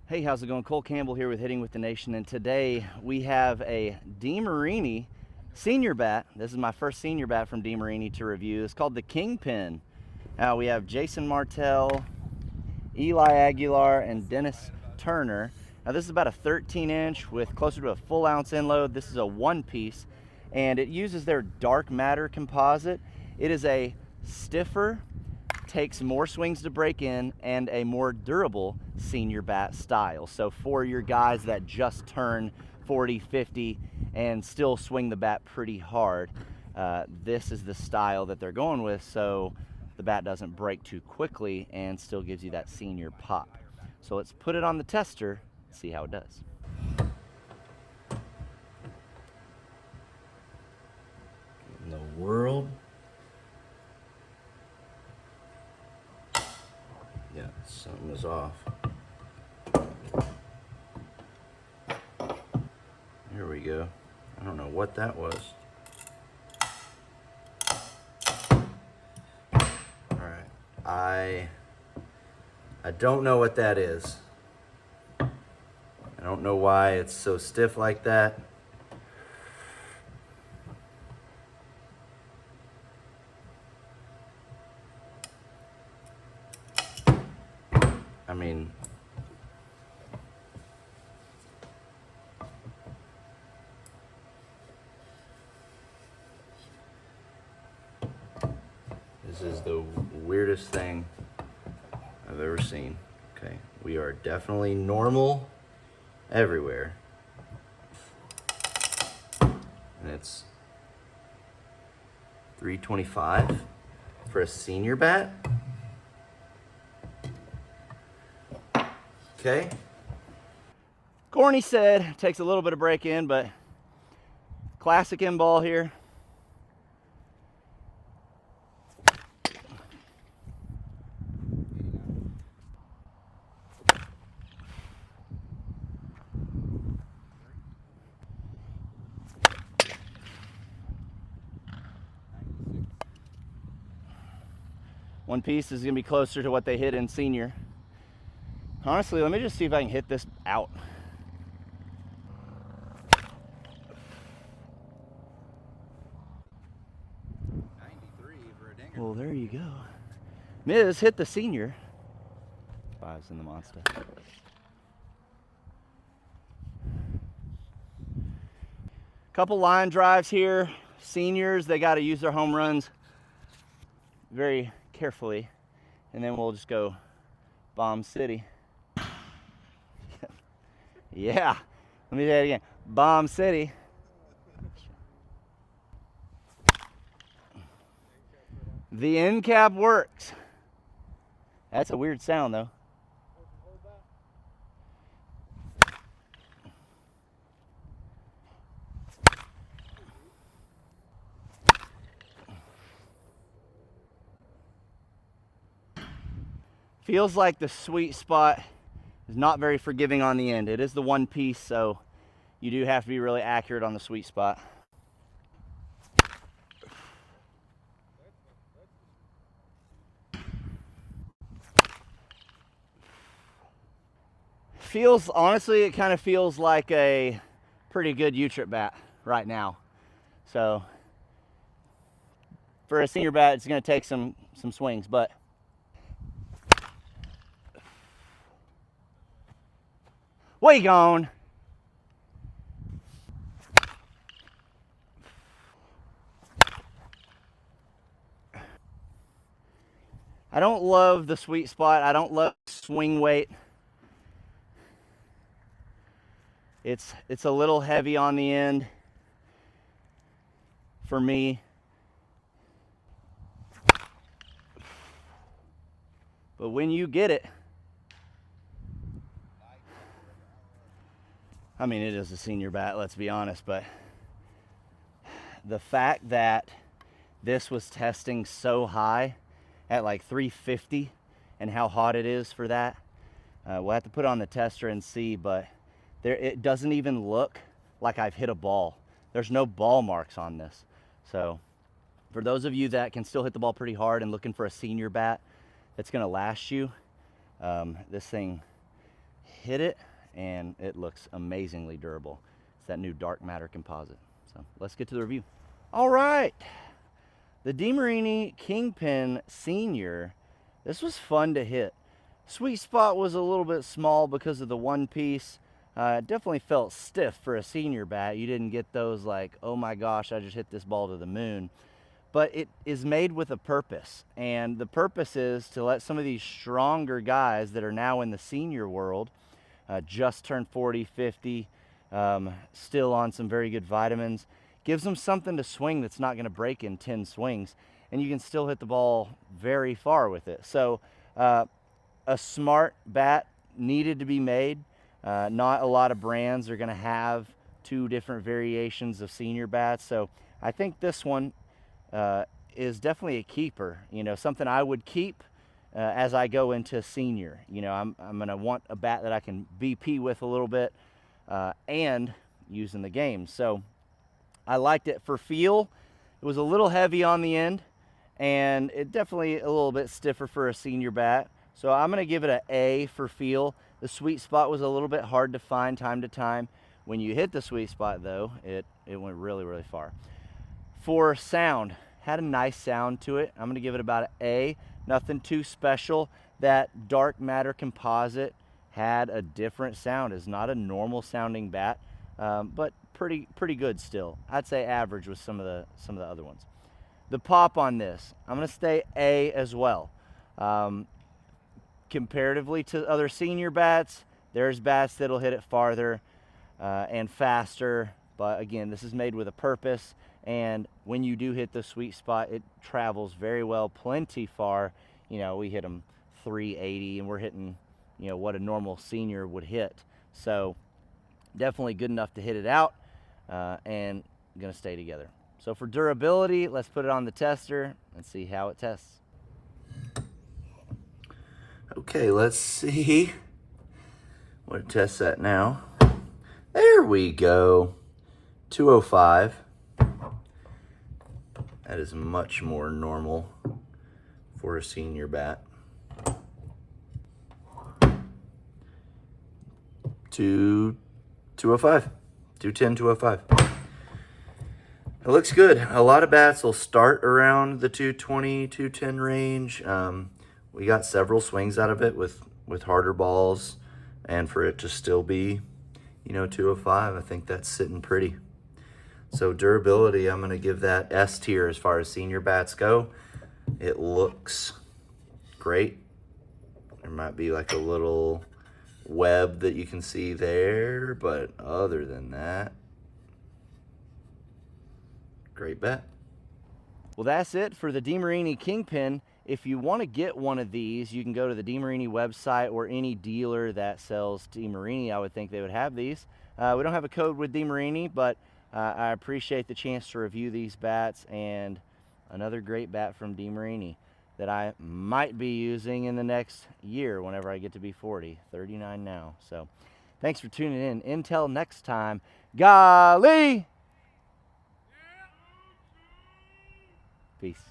Hey, how's it going? Cole Campbell here with Hitting with the Nation, and today we have a Demarini senior bat. This is my first senior bat from Demarini to review. It's called the Kingpin. Now we have Jason Martell, Eli Aguilar, and Dennis Turner. Now this is about a 13-inch with closer to a full ounce end load. This is a one-piece, and it uses their dark matter composite. It is a stiffer, takes more swings to break in, and a more durable senior bat style. So for your guys that just turn 40, 50 and still swing the bat pretty hard, this is the style that they're going with, so the bat doesn't break too quickly and still gives you that senior pop. So let's put it on the tester and see how it does. In the world. Yeah, something is off. Here we go. I don't know what that was. Alright. I don't know what that is. I don't know why it's so stiff like that. I mean, this is the weirdest thing I've ever seen. Okay, we are definitely normal everywhere. And it's 325 for a senior bat. Okay. Corny said takes a little bit of break in, but classic in ball here. One piece is gonna be closer to what they hit in senior. Honestly, let me just see if I can hit this out. Well, there you go. Miz hit the senior. Fives in the monster. Couple line drives here. Seniors, they got to use their home runs very carefully. And then we'll just go Bomb City. Yeah, let me say it again. Bomb City. The end cap works. That's a weird sound though. Feels like the sweet spot is not very forgiving on the end. It is the one piece, so you do have to be really accurate on the sweet spot. Feels, honestly, it kind of feels like a pretty good U-trip bat right now. So for a senior bat, it's going to take some swings, but where you going? I don't love the sweet spot. I don't love swing weight. It's a little heavy on the end for me. But when you get it, I mean, it is a senior bat, let's be honest, but the fact that this was testing so high at like 350 and how hot it is for that, we'll have to put it on the tester and see, but it doesn't even look like I've hit a ball. There's no ball marks on this. So for those of you that can still hit the ball pretty hard and looking for a senior bat that's gonna last you, this thing hit it, and it looks amazingly durable. It's that new dark matter composite. So let's get to the review. All right, the Demarini Kingpin Senior. This was fun to hit. Sweet spot was a little bit small because of the one piece. It definitely felt stiff for a senior bat. You didn't get those like, oh my gosh, I just hit this ball to the moon. But it is made with a purpose, and the purpose is to let some of these stronger guys that are now in the senior world, just turned 40, 50, still on some very good vitamins, gives them something to swing that's not going to break in 10 swings, and you can still hit the ball very far with it. So a smart bat needed to be made. Not a lot of brands are going to have 2 different variations of senior bats, so I think this one is definitely a keeper. You know, something I would keep as I go into senior. You know, I'm going to want a bat that I can BP with a little bit and use in the game. So I liked it for feel. It was a little heavy on the end, and it definitely a little bit stiffer for a senior bat. So I'm going to give it an A for feel. The sweet spot was a little bit hard to find time to time. When you hit the sweet spot, though, it went really, really far. For sound, had a nice sound to it. I'm going to give it about an A. Nothing too special. That dark matter composite had a different sound. It's not a normal sounding bat, but pretty good still. I'd say average with some of the other ones. The pop on this, I'm going to stay A as well. Comparatively to other senior bats, there's bats that'll hit it farther and faster. But again, this is made with a purpose. And when you do hit the sweet spot, it travels very well, plenty far. You know, we hit them 380, and we're hitting, you know, what a normal senior would hit. So definitely good enough to hit it out, and gonna stay together. So for durability, let's put it on the tester and see how it tests. Okay, let's see what it tests at now. There we go, 205. That is much more normal for a senior bat. 205, 210, 205. It looks good. A lot of bats will start around the 220, 210 range. We got several swings out of it with harder balls, and for it to still be, you know, 205, I think that's sitting pretty. So durability, I'm going to give that S tier as far as senior bats go. It looks great. There might be like a little web that you can see there, but other than that, great bat. Well, that's it for the Demarini Kingpin. If you want to get one of these, you can go to the Demarini website or any dealer that sells Demarini. I would think they would have these. We don't have a code with Demarini, but I appreciate the chance to review these bats, and another great bat from Demarini that I might be using in the next year whenever I get to be 40, 39 now. So thanks for tuning in. Until next time, golly! Peace.